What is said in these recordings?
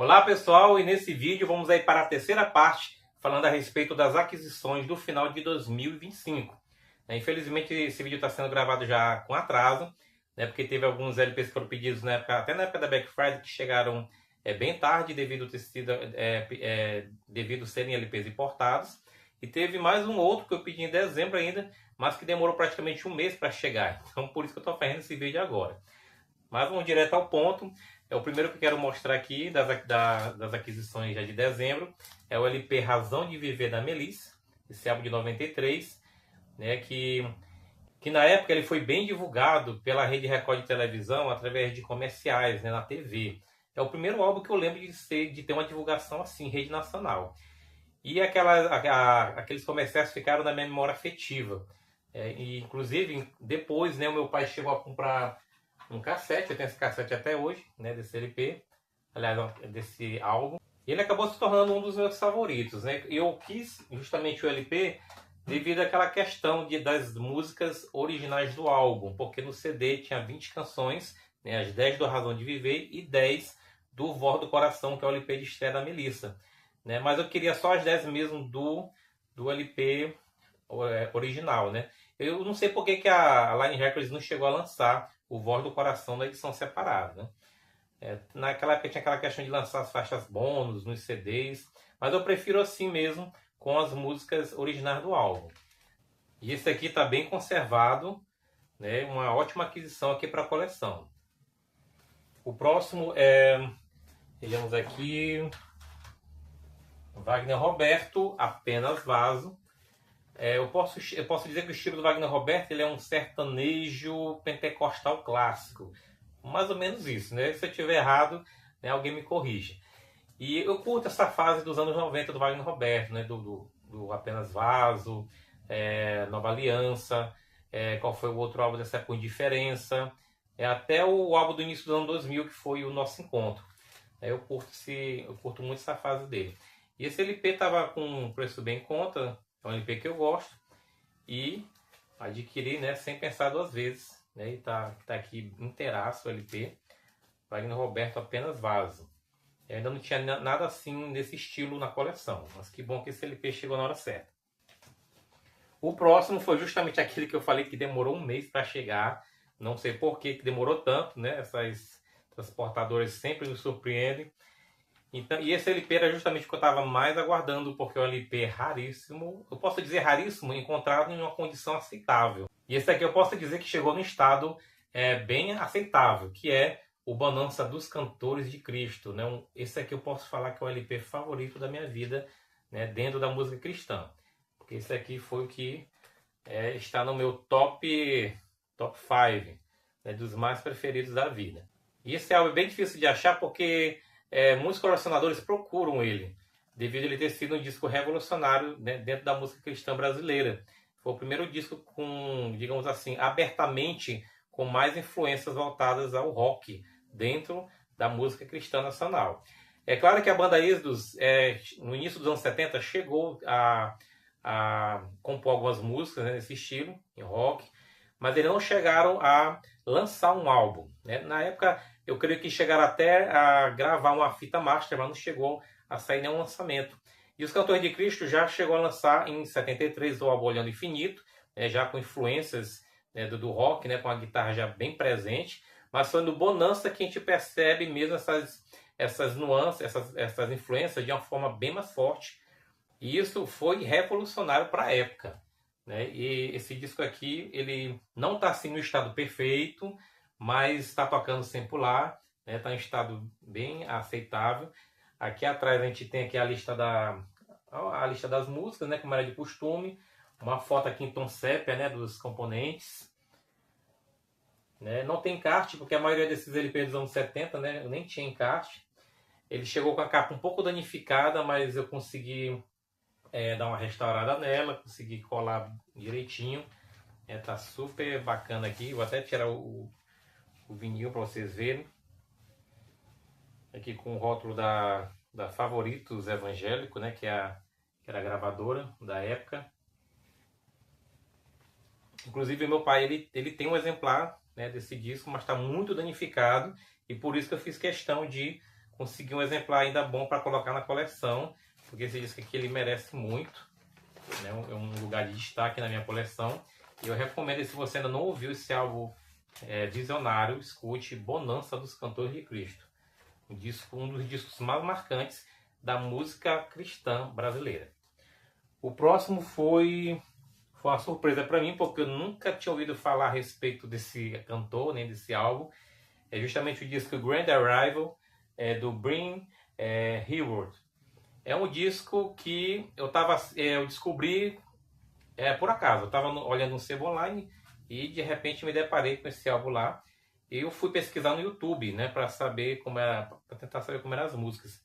Olá pessoal, e nesse vídeo vamos aí para a terceira parte, falando a respeito das aquisições do final de 2025. Infelizmente esse vídeo está sendo gravado já com atraso, porque teve alguns LPs que foram pedidos na época, até na época da Black Friday, que chegaram bem tarde devido ter sido, devido serem LPs importados. E teve mais um outro que eu pedi em dezembro ainda, mas que demorou praticamente um mês para chegar. Então por isso que eu estou fazendo esse vídeo agora. Mas vamos direto ao ponto. O primeiro que eu quero mostrar aqui das aquisições já de dezembro é o LP Razão de Viver da Melissa, esse álbum de 93, que na época ele foi bem divulgado pela Rede Record de televisão através de comerciais, na TV. É o primeiro álbum que eu lembro de ter uma divulgação assim, em rede nacional. E aqueles comerciais ficaram na minha memória afetiva. E inclusive, depois, o meu pai chegou a comprar um cassete, eu tenho esse cassete até hoje, desse LP, aliás, desse álbum. E ele acabou se tornando um dos meus favoritos, Eu quis justamente o LP devido àquela questão das músicas originais do álbum, porque no CD tinha 20 canções, as 10 do Razão de Viver e 10 do Voz do Coração, que é o LP de estreia da Melissa. Mas eu queria só as 10 mesmo do LP original, Eu não sei por que a Line Records não chegou a lançar o Voz do Coração na edição separada, Naquela época tinha aquela questão de lançar as faixas bônus nos CDs, mas eu prefiro assim mesmo, com as músicas originais do álbum. E esse aqui está bem conservado, uma ótima aquisição aqui para a coleção. O próximo vejamos aqui, Wagner Roberto, Apenas Vaso. Eu posso dizer que o estilo do Wagner Roberto ele é um sertanejo pentecostal clássico. Mais ou menos isso, Se eu estiver errado, alguém me corrige. E eu curto essa fase dos anos 90 do Wagner Roberto, do Apenas Vaso, Nova Aliança, qual foi o outro álbum dessa época, Indiferença, até o álbum do início do ano 2000, que foi o Nosso Encontro. Eu curto muito essa fase dele. E esse LP estava com um preço bem em conta, é um LP que eu gosto, e adquiri sem pensar duas vezes. E tá aqui inteiraço o LP, Wagner Roberto, Apenas Vaso. Eu ainda não tinha nada assim nesse estilo na coleção, mas que bom que esse LP chegou na hora certa. O próximo foi justamente aquele que eu falei que demorou um mês para chegar, não sei por que demorou tanto, Essas transportadoras sempre nos surpreendem. Então, e esse LP era justamente o que eu estava mais aguardando, porque é um LP raríssimo. Eu posso dizer raríssimo, encontrado em uma condição aceitável. E esse aqui eu posso dizer que chegou no estado bem aceitável, que é o Bonança dos Cantores de Cristo. Esse aqui eu posso falar que é o LP favorito da minha vida, dentro da música cristã. Porque esse aqui foi o que está no meu top 5 dos mais preferidos da vida. E esse álbum é bem difícil de achar porque muitos colecionadores procuram ele, devido a ele ter sido um disco revolucionário dentro da música cristã brasileira. Foi o primeiro disco com, digamos assim, abertamente com mais influências voltadas ao rock dentro da música cristã nacional. É claro que a banda Êxodos, no início dos anos 70, chegou a compor algumas músicas nesse estilo, em rock, mas eles não chegaram a lançar um álbum. Na época, eu creio que chegaram até a gravar uma fita master, mas não chegou a sair nenhum lançamento. E os Cantores de Cristo já chegou a lançar em 73 o álbum Olhando Infinito, já com influências do rock, com a guitarra já bem presente, mas foi no Bonança que a gente percebe mesmo essas nuances, essas influências de uma forma bem mais forte. E isso foi revolucionário para a época. E esse disco aqui, ele não está assim no estado perfeito, mas está tocando sem pular, está em estado bem aceitável. Aqui atrás a gente tem aqui a lista das músicas, como era de costume, uma foto aqui em tom sépia, dos componentes. Não tem encarte, porque a maioria desses LPs dos anos 70, nem tinha encarte. Ele chegou com a capa um pouco danificada, mas eu consegui dar uma restaurada nela, consegui colar direitinho. Tá super bacana aqui. Vou até tirar o vinil para vocês verem. Aqui com o rótulo da Favoritos Evangélico, que era a gravadora da época. Inclusive meu pai ele tem um exemplar desse disco, mas está muito danificado, e por isso que eu fiz questão de consegui um exemplar ainda bom para colocar na coleção, porque esse disco aqui ele merece muito, né? É um lugar de destaque na minha coleção. E eu recomendo, se você ainda não ouviu esse álbum visionário, escute Bonança dos Cantores de Cristo. Um dos discos mais marcantes da música cristã brasileira. O próximo foi uma surpresa para mim, porque eu nunca tinha ouvido falar a respeito desse cantor, nem desse álbum. É justamente o disco Grand Arrival, do Bring Hayward. É um disco que eu descobri por acaso. Eu estava olhando um sebo online e de repente me deparei com esse álbum lá. E eu fui pesquisar no YouTube, né, para saber para tentar saber como eram as músicas.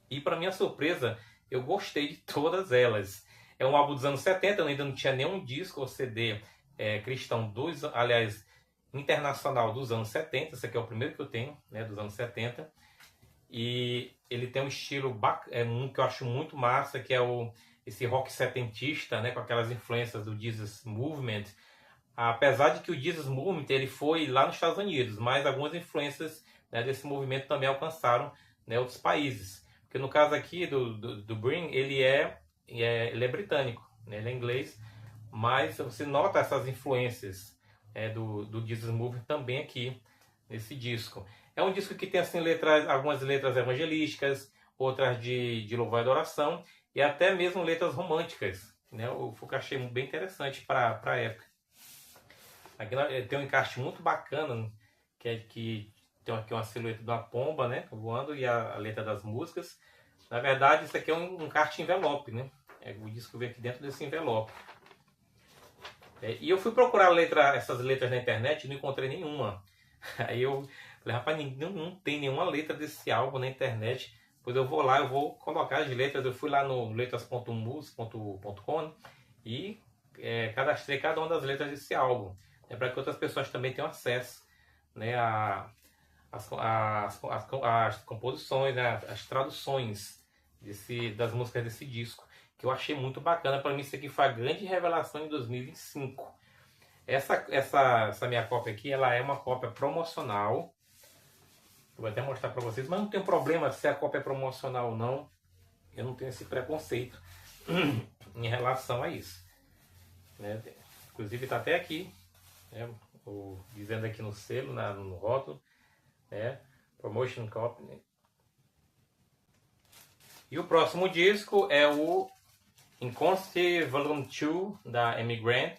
E para minha surpresa, eu gostei de todas elas. É um álbum dos anos 70, eu ainda não tinha nenhum disco ou CD cristão internacional dos anos 70. Esse aqui é o primeiro que eu tenho, né, dos anos 70. E ele tem um estilo que eu acho muito massa, que é esse rock setentista, né, com aquelas influências do Jesus Movement. Apesar de que o Jesus Movement ele foi lá nos Estados Unidos, mas algumas influências, né, desse movimento também alcançaram, né, outros países. Porque no caso aqui do Bring, ele é britânico, né, ele é inglês, mas você nota essas influências do Jesus Movement também aqui nesse disco. É um disco que tem assim, algumas letras evangelísticas, outras de louvor e adoração, e até mesmo letras românticas, né? O que eu achei bem interessante para a época. Aqui tem um encarte muito bacana, que tem aqui uma silhueta de uma pomba, né, voando, e a letra das músicas. Na verdade, isso aqui é um encarte envelope, né? O disco vem aqui dentro desse envelope. E eu fui procurar essas letras na internet e não encontrei nenhuma. Aí eu falei, rapaz, não tem nenhuma letra desse álbum na internet. Pois eu vou lá, eu vou colocar as letras. Eu fui lá no letras.mus.com e cadastrei cada uma das letras desse álbum. Para que outras pessoas também tenham acesso, né, às composições, né, às traduções das músicas desse disco. Que eu achei muito bacana. Para mim isso aqui foi a grande revelação em 2025. Essa minha cópia aqui, ela é uma cópia promocional. Eu vou até mostrar para vocês, mas não tem problema se a cópia é promocional ou não. Eu não tenho esse preconceito em relação a isso, né? Inclusive está até aqui, né, dizendo aqui no selo, no rótulo, né, Promotion Copy. Né? E o próximo disco é o Inconsti Volume 2 da Amy Grant.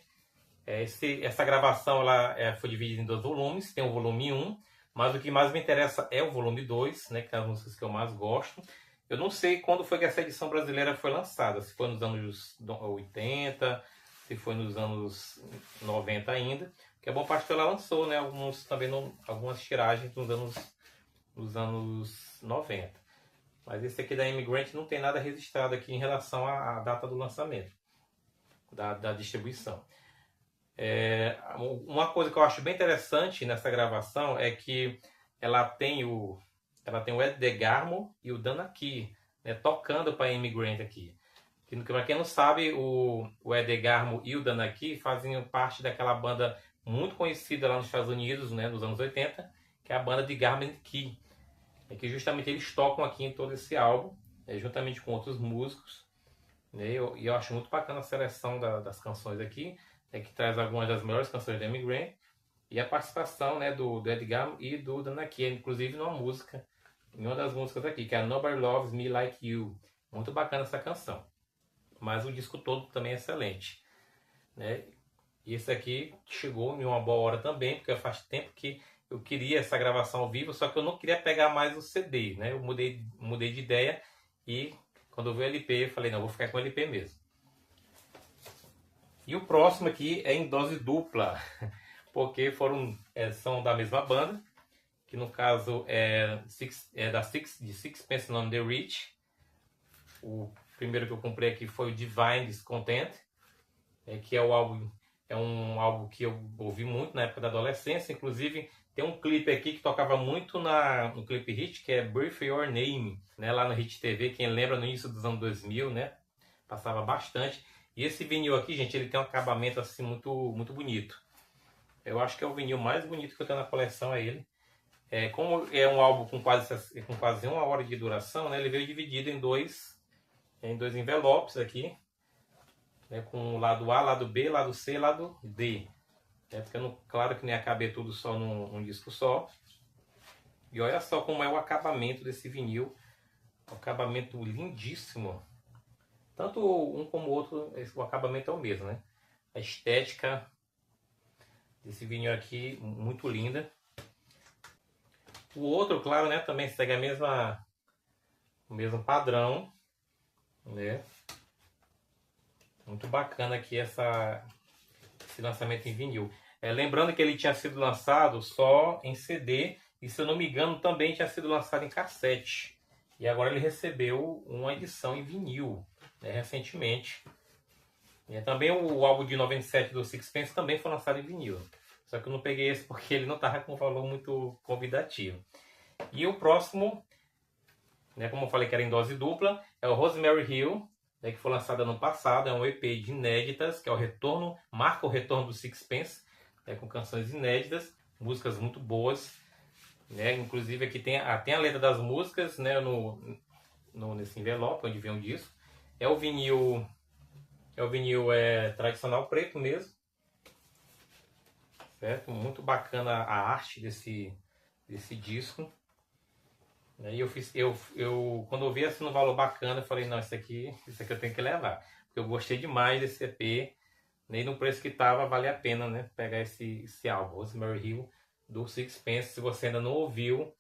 Essa gravação foi dividida em 2 volumes, tem o volume 1, mas o que mais me interessa é o volume 2, né, que é as músicas que eu mais gosto. Eu não sei quando foi que essa edição brasileira foi lançada, se foi nos anos 80, se foi nos anos 90 ainda, que a Bom Pastor ela lançou, né, algumas tiragens nos anos 90. Mas esse aqui da Amy Grant não tem nada registrado aqui em relação à data do lançamento, da distribuição. Uma coisa que eu acho bem interessante nessa gravação é que ela tem o Ed DeGarmo e o Dan Aqui, né, tocando para Amy Grant aqui. Para quem não sabe, o Ed DeGarmo e o Dan Aqui faziam parte daquela banda muito conhecida lá nos Estados Unidos, né, nos anos 80, que é a banda de Garment Key. Que justamente eles tocam aqui em todo esse álbum, juntamente com outros músicos. Né, e eu acho muito bacana a seleção das canções aqui, que traz algumas das melhores canções de Amy Grant, e a participação, né, do Edgar e do Dan Aqui, inclusive em uma das músicas aqui, que é Nobody Loves Me Like You. Muito bacana essa canção. Mas o disco todo também é excelente. Né? E esse aqui chegou em uma boa hora também, porque faz tempo que eu queria essa gravação ao vivo, só que eu não queria pegar mais o CD. Né? Eu mudei de ideia e quando eu vi o LP, eu falei, não, vou ficar com o LP mesmo. E o próximo aqui é em dose dupla, porque são da mesma banda, que no caso de Sixpence None the Rich. O primeiro que eu comprei aqui foi o Divine Discontent, que é um álbum que eu ouvi muito na época da adolescência. Inclusive tem um clipe aqui que tocava muito no Clip Hit, que é Breathe Your Name, né, lá no Hit TV, quem lembra, no início dos anos 2000, né, passava bastante. E esse vinil aqui, gente, ele tem um acabamento assim muito, muito bonito. Eu acho que é o vinil mais bonito que eu tenho na coleção, é ele. Como é um álbum com quase 1 hora de duração, né, ele veio dividido em dois envelopes aqui, né, com o lado A, lado B, lado C e lado D. Porque claro que não ia caber tudo só num disco só. E olha só como é o acabamento desse vinil. Um acabamento lindíssimo. Tanto um como o outro, o acabamento é o mesmo, né? A estética desse vinil aqui, muito linda. O outro, claro, né, também segue o mesmo padrão, né? Muito bacana aqui esse lançamento em vinil. Lembrando que ele tinha sido lançado só em CD e, se eu não me engano, também tinha sido lançado em cassete. E agora ele recebeu uma edição em vinil, né, recentemente. E também o álbum de 97 do Sixpence também foi lançado em vinil. Só que eu não peguei esse porque ele não estava com um valor muito convidativo. E o próximo, né, como eu falei que era em dose dupla, é o Rosemary Hill, né, que foi lançado ano passado. É um EP de inéditas, que é marca o retorno do Sixpence, né, com canções inéditas, músicas muito boas. Né, inclusive aqui tem a letra das músicas, né, nesse envelope onde vem o disco. É o vinil tradicional preto mesmo, certo? Muito bacana a arte desse disco. E quando eu vi assim no valor bacana, eu falei, não, isso aqui eu tenho que levar, porque eu gostei demais desse EP, nem no preço que tava, vale a pena, né, pegar esse álbum, Rosemary Hill, do Sixpence. Se você ainda não ouviu,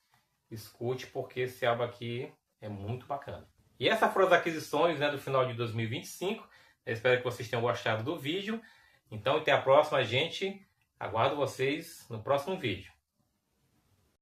escute, porque esse álbum aqui é muito bacana. E essas foram as aquisições, né, do final de 2025. Eu espero que vocês tenham gostado do vídeo. Então, até a próxima, gente. Aguardo vocês no próximo vídeo.